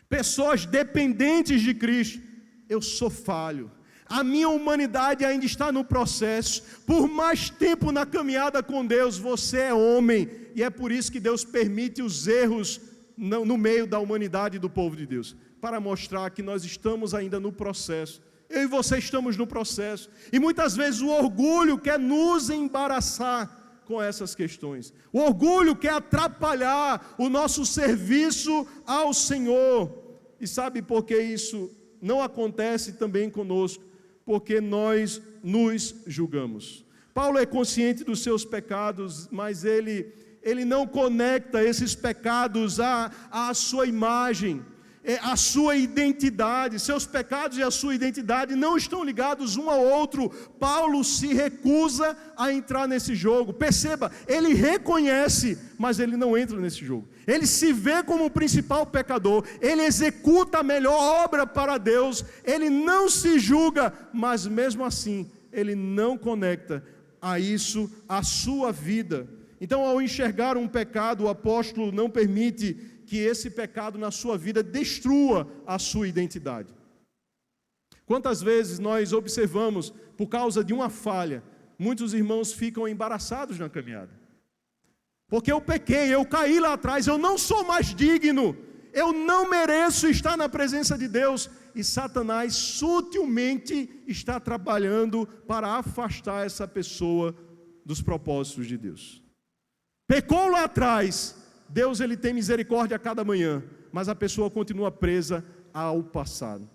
Pessoas dependentes de Cristo. Eu sou falho. A minha humanidade ainda está no processo. Por mais tempo na caminhada com Deus, você é homem. E é por isso que Deus permite os erros no meio da humanidade e do povo de Deus, para mostrar que nós estamos ainda no processo Eu e você estamos no processo. E muitas vezes o orgulho quer nos embaraçar com essas questões. O orgulho quer atrapalhar o nosso serviço ao Senhor. E sabe por que isso não acontece também conosco? Porque nós nos julgamos. Paulo é consciente dos seus pecados, mas ele não conecta esses pecados à sua imagem, à sua identidade. Seus pecados e a sua identidade não estão ligados um ao outro. Paulo se recusa a entrar nesse jogo. Perceba, ele reconhece, mas ele não entra nesse jogo. Ele se vê como o principal pecador, ele executa a melhor obra para Deus, ele não se julga, mas mesmo assim, ele não conecta a isso a sua vida. Então, ao enxergar um pecado, o apóstolo não permite que esse pecado na sua vida destrua a sua identidade. Quantas vezes nós observamos, por causa de uma falha, muitos irmãos ficam embaraçados na caminhada. Porque eu pequei, eu caí lá atrás, eu não sou mais digno, eu não mereço estar na presença de Deus. E Satanás sutilmente está trabalhando para afastar essa pessoa dos propósitos de Deus. Pecou lá atrás, Deus ele tem misericórdia a cada manhã, mas a pessoa continua presa ao passado.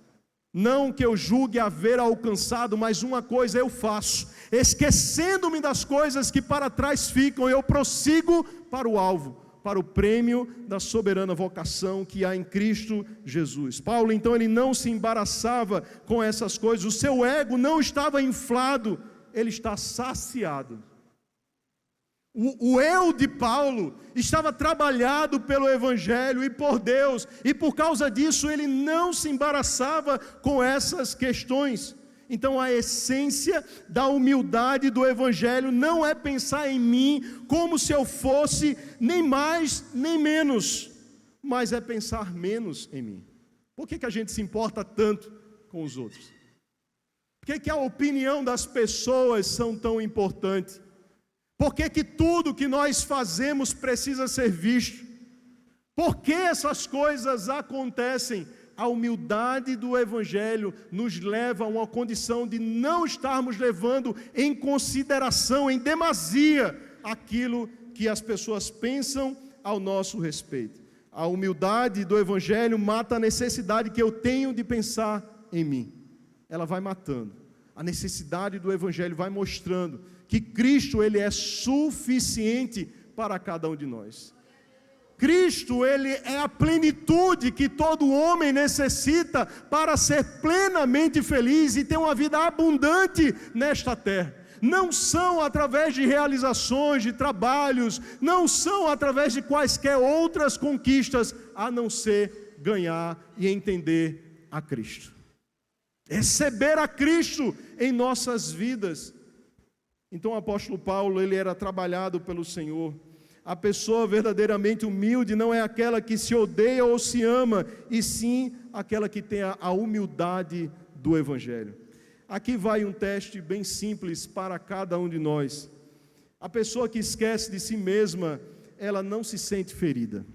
Não que eu julgue haver alcançado, mas uma coisa eu faço, esquecendo-me das coisas que para trás ficam, eu prossigo para o alvo, para o prêmio da soberana vocação que há em Cristo Jesus. Paulo então ele não se embaraçava com essas coisas, o seu ego não estava inflado, ele está saciado. O eu de Paulo estava trabalhado pelo Evangelho e por Deus, e por causa disso ele não se embaraçava com essas questões. Então a essência da humildade do Evangelho não é pensar em mim como se eu fosse nem mais nem menos, mas é pensar menos em mim. Por que a gente se importa tanto com os outros? Por que a opinião das pessoas são tão importante? Por que tudo que nós fazemos precisa ser visto? Por que essas coisas acontecem? A humildade do Evangelho nos leva a uma condição de não estarmos levando em consideração, em demasia, aquilo que as pessoas pensam ao nosso respeito. A humildade do Evangelho mata a necessidade que eu tenho de pensar em mim. Ela vai matando. A necessidade do Evangelho vai mostrando que Cristo ele é suficiente para cada um de nós. Cristo ele é a plenitude que todo homem necessita para ser plenamente feliz e ter uma vida abundante nesta terra. Não são através de realizações, de trabalhos, não são através de quaisquer outras conquistas, a não ser ganhar e entender a Cristo. Receber a Cristo em nossas vidas. Então o apóstolo Paulo, ele era trabalhado pelo Senhor. A pessoa verdadeiramente humilde não é aquela que se odeia ou se ama, e sim aquela que tem a humildade do Evangelho. Aqui vai um teste bem simples para cada um de nós. A pessoa que esquece de si mesma, ela não se sente ferida.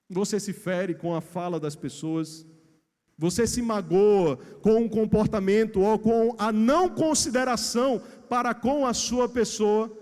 Você se fere com a fala das pessoas, você se magoa com um comportamento ou com a não consideração para com a sua pessoa.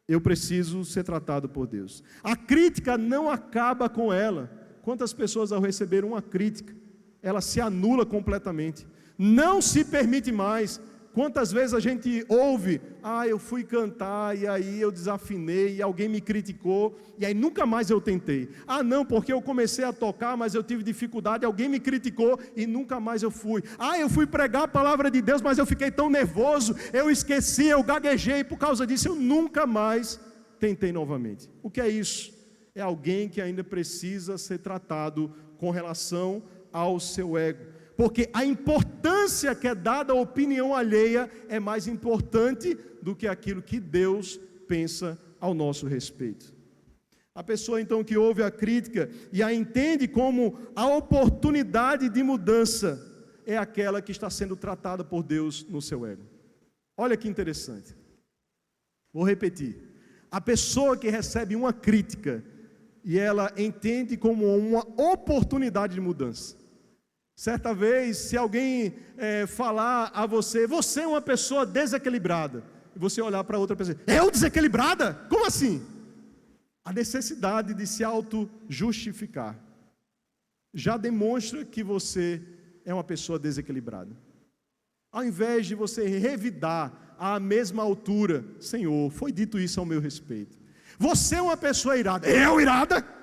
Eu preciso ser tratado por Deus. A crítica não acaba com ela. Quantas pessoas ao receber uma crítica, ela se anula completamente, não se permite mais. Quantas vezes a gente ouve, eu fui cantar e aí eu desafinei e alguém me criticou e aí nunca mais eu tentei. Não, porque eu comecei a tocar, mas eu tive dificuldade, alguém me criticou e nunca mais eu fui. Eu fui pregar a palavra de Deus, mas eu fiquei tão nervoso, eu esqueci, eu gaguejei, por causa disso eu nunca mais tentei novamente. O que é isso? É alguém que ainda precisa ser tratado com relação ao seu ego. Porque a importância que é dada à opinião alheia é mais importante do que aquilo que Deus pensa ao nosso respeito. A pessoa então que ouve a crítica e a entende como a oportunidade de mudança é aquela que está sendo tratada por Deus no seu ego. Olha que interessante. Vou repetir. A pessoa que recebe uma crítica e ela entende como uma oportunidade de mudança. Certa vez, se alguém falar a você, você é uma pessoa desequilibrada, e você olhar para outra pessoa, eu desequilibrada? Como assim? A necessidade de se auto-justificar já demonstra que você é uma pessoa desequilibrada. Ao invés de você revidar à mesma altura, Senhor, foi dito isso ao meu respeito. Você é uma pessoa irada, eu irada?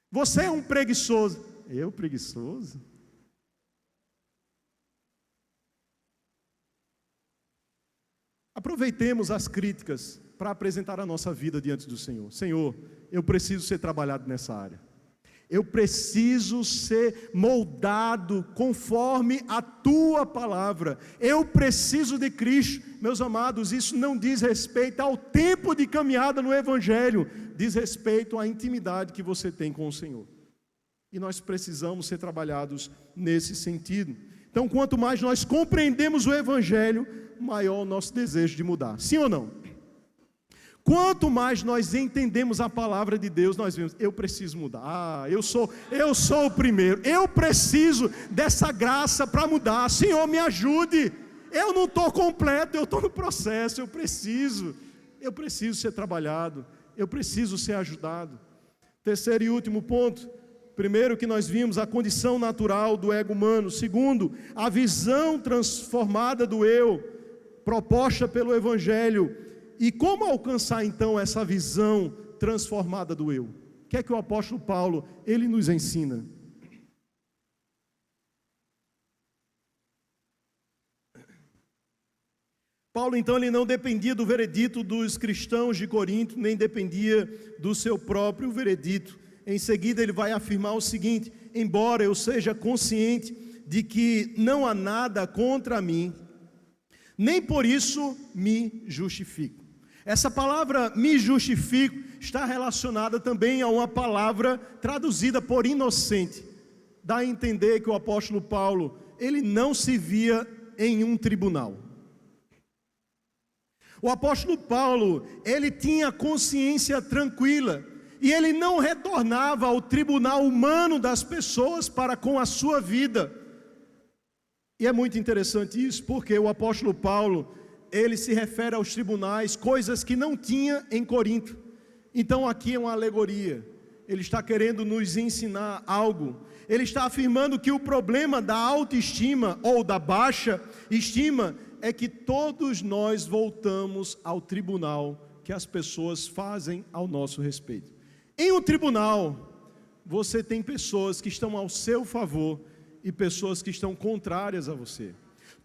Você é um preguiçoso, eu preguiçoso? Aproveitemos as críticas para apresentar a nossa vida diante do Senhor. Senhor, eu preciso ser trabalhado nessa área. Eu preciso ser moldado conforme a Tua palavra. Eu preciso de Cristo. Meus amados, isso não diz respeito ao tempo de caminhada no Evangelho, diz respeito à intimidade que você tem com o Senhor. E nós precisamos ser trabalhados nesse sentido. Então, quanto mais nós compreendemos o Evangelho, maior o nosso desejo de mudar. Sim ou não? Quanto mais nós entendemos a palavra de Deus, nós vemos, eu preciso mudar, eu sou o primeiro, eu preciso dessa graça para mudar, Senhor, me ajude, eu não estou completo, eu estou no processo, eu preciso ser trabalhado, eu preciso ser ajudado. Terceiro e último ponto, primeiro que nós vimos, a condição natural do ego humano. Segundo, a visão transformada do eu, proposta pelo Evangelho. E como alcançar então essa visão transformada do eu? O que é que o apóstolo Paulo, ele nos ensina? Paulo então, ele não dependia do veredito dos cristãos de Corinto, nem dependia do seu próprio veredito. Em seguida ele vai afirmar o seguinte: embora eu seja consciente de que não há nada contra mim, nem por isso me justifico. Essa palavra me justifico está relacionada também a uma palavra traduzida por inocente. Dá a entender que o apóstolo Paulo, ele não se via em um tribunal. O apóstolo Paulo, ele tinha consciência tranquila, e ele não retornava ao tribunal humano das pessoas para com a sua vida. E é muito interessante isso, porque o apóstolo Paulo, ele se refere aos tribunais, coisas que não tinha em Corinto. Então aqui é uma alegoria, ele está querendo nos ensinar algo. Ele está afirmando que o problema da autoestima ou da baixa estima é que todos nós voltamos ao tribunal que as pessoas fazem ao nosso respeito. Em um tribunal, você tem pessoas que estão ao seu favor e pessoas que estão contrárias a você.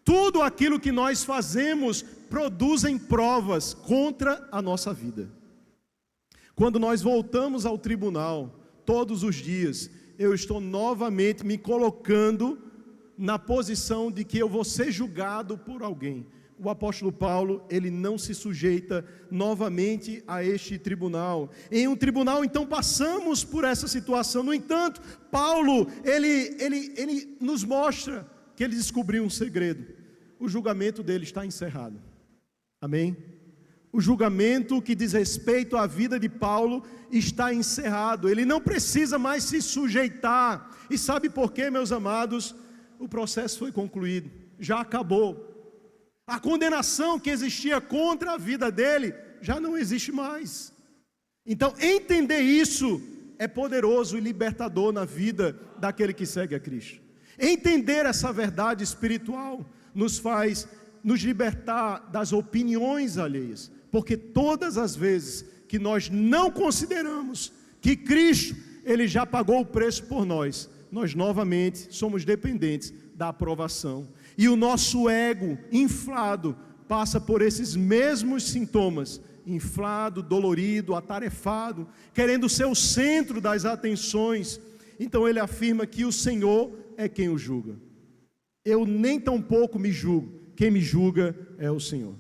Tudo aquilo que nós fazemos produzem provas contra a nossa vida. Quando nós voltamos ao tribunal, todos os dias, eu estou novamente me colocando na posição de que eu vou ser julgado por alguém. O apóstolo Paulo, ele não se sujeita novamente a este tribunal. Em um tribunal, então, passamos por essa situação. No entanto, Paulo, ele nos mostra que ele descobriu um segredo. O julgamento dele está encerrado. Amém? O julgamento que diz respeito à vida de Paulo está encerrado. Ele não precisa mais se sujeitar. E sabe por quê, meus amados? O processo foi concluído, já acabou. A condenação que existia contra a vida dele já não existe mais. Então, entender isso é poderoso e libertador na vida daquele que segue a Cristo. Entender essa verdade espiritual nos faz nos libertar das opiniões alheias, porque todas as vezes que nós não consideramos que Cristo, ele já pagou o preço por nós, nós novamente somos dependentes da aprovação. E o nosso ego inflado passa por esses mesmos sintomas, inflado, dolorido, atarefado, querendo ser o centro das atenções. Então ele afirma que o Senhor é quem o julga. Eu nem tampouco me julgo, quem me julga é o Senhor.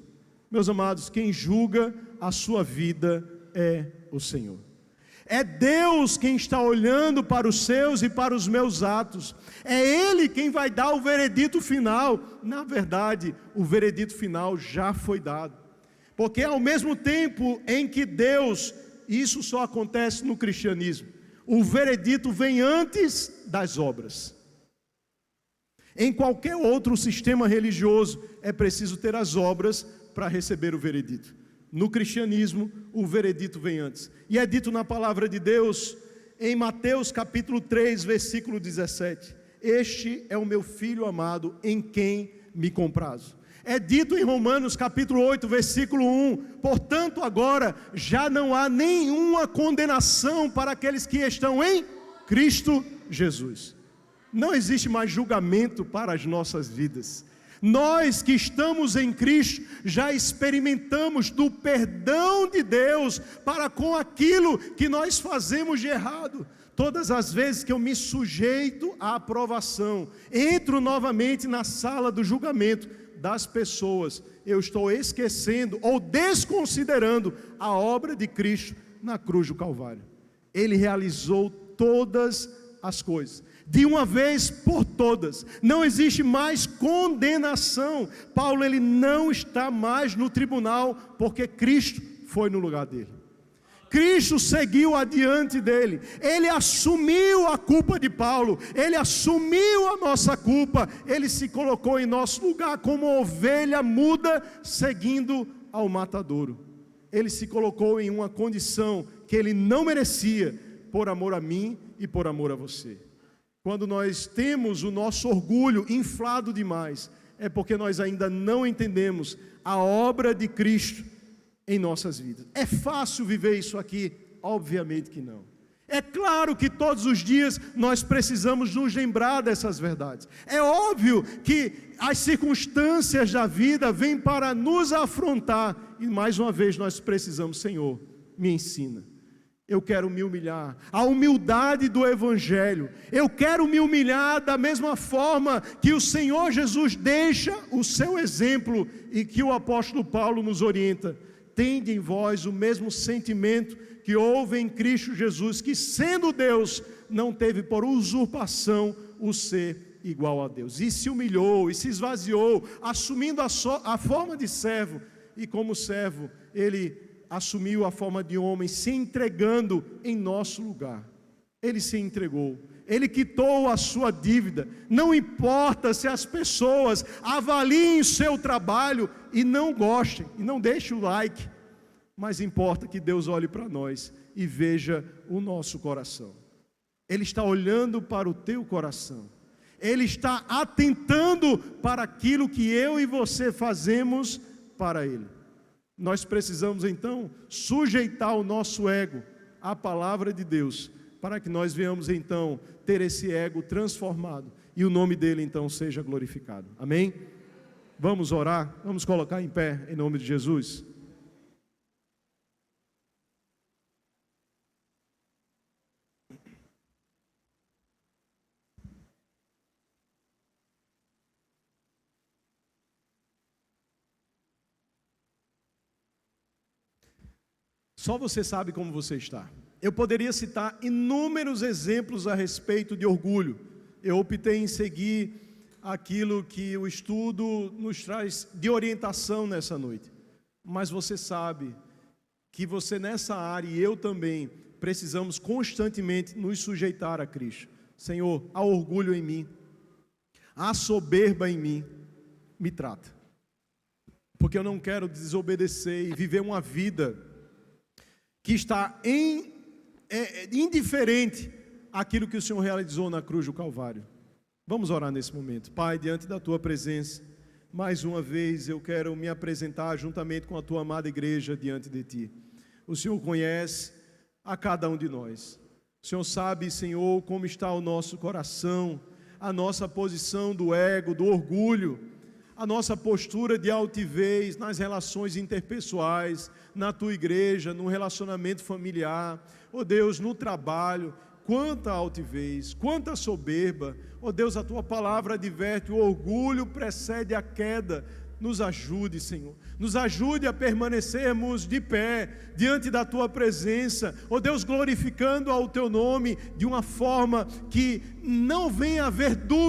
Meus amados, quem julga a sua vida é o Senhor. É Deus quem está olhando para os seus e para os meus atos. É Ele quem vai dar o veredito final. Na verdade, o veredito final já foi dado. Porque ao mesmo tempo em que Deus, isso só acontece no cristianismo, o veredito vem antes das obras. Em qualquer outro sistema religioso, é preciso ter as obras para receber o veredito. No cristianismo, o veredito vem antes. E é dito na palavra de Deus, em Mateus capítulo 3, versículo 17. Este é o meu filho amado, em quem me comprazo. É dito em Romanos capítulo 8, versículo 1. Portanto, agora já não há nenhuma condenação para aqueles que estão em Cristo Jesus. Não existe mais julgamento para as nossas vidas. Nós que estamos em Cristo, já experimentamos do perdão de Deus para com aquilo que nós fazemos de errado. Todas as vezes que eu me sujeito à aprovação, entro novamente na sala do julgamento das pessoas, eu estou esquecendo ou desconsiderando a obra de Cristo na cruz do Calvário. Ele realizou todas as coisas, de uma vez por todas. Não existe mais condenação. Paulo, ele não está mais no tribunal, porque Cristo foi no lugar dele. Cristo seguiu adiante dele, ele assumiu a culpa de Paulo, ele assumiu a nossa culpa, ele se colocou em nosso lugar como ovelha muda seguindo ao matadouro. Ele se colocou em uma condição que ele não merecia, por amor a mim e por amor a você. Quando nós temos o nosso orgulho inflado demais, é porque nós ainda não entendemos a obra de Cristo em nossas vidas. É fácil viver isso aqui? Obviamente que não. É claro que todos os dias nós precisamos nos lembrar dessas verdades. É óbvio que as circunstâncias da vida vêm para nos afrontar. E mais uma vez nós precisamos, Senhor, me ensina. Eu quero me humilhar. A humildade do Evangelho. Eu quero me humilhar da mesma forma que o Senhor Jesus deixa o seu exemplo e que o apóstolo Paulo nos orienta. Tende em vós o mesmo sentimento que houve em Cristo Jesus, que sendo Deus, não teve por usurpação o ser igual a Deus. E se humilhou, e se esvaziou, assumindo a forma de servo. E como servo, ele assumiu a forma de homem, se entregando em nosso lugar. Ele se entregou. Ele quitou a sua dívida. Não importa se as pessoas avaliem o seu trabalho e não gostem, e não deixem o like, mas importa que Deus olhe para nós e veja o nosso coração. Ele está olhando para o teu coração. Ele está atentando para aquilo que eu e você fazemos para Ele. Nós precisamos então sujeitar o nosso ego à palavra de Deus, para que nós venhamos então ter esse ego transformado e o nome dele então seja glorificado. Amém? Vamos orar, vamos colocar em pé em nome de Jesus. Só você sabe como você está. Eu poderia citar inúmeros exemplos a respeito de orgulho. Eu optei em seguir aquilo que o estudo nos traz de orientação nessa noite. Mas você sabe que você nessa área e eu também precisamos constantemente nos sujeitar a Cristo. Senhor, há orgulho em mim, há soberba em mim, me trata. Porque eu não quero desobedecer e viver uma vida que está indiferente àquilo que o Senhor realizou na cruz do Calvário. Vamos orar nesse momento. Pai, diante da Tua presença, mais uma vez eu quero me apresentar juntamente com a Tua amada igreja diante de Ti. O Senhor conhece a cada um de nós. O Senhor sabe, Senhor, como está o nosso coração, a nossa posição do ego, do orgulho, a nossa postura de altivez nas relações interpessoais, na Tua igreja, no relacionamento familiar, ó Deus, no trabalho. Quanta altivez, quanta soberba, ó Deus, a Tua palavra adverte, o orgulho precede a queda. Nos ajude, Senhor, nos ajude a permanecermos de pé, diante da Tua presença, ó Deus, glorificando ao Teu nome, de uma forma que não venha a haver dúvida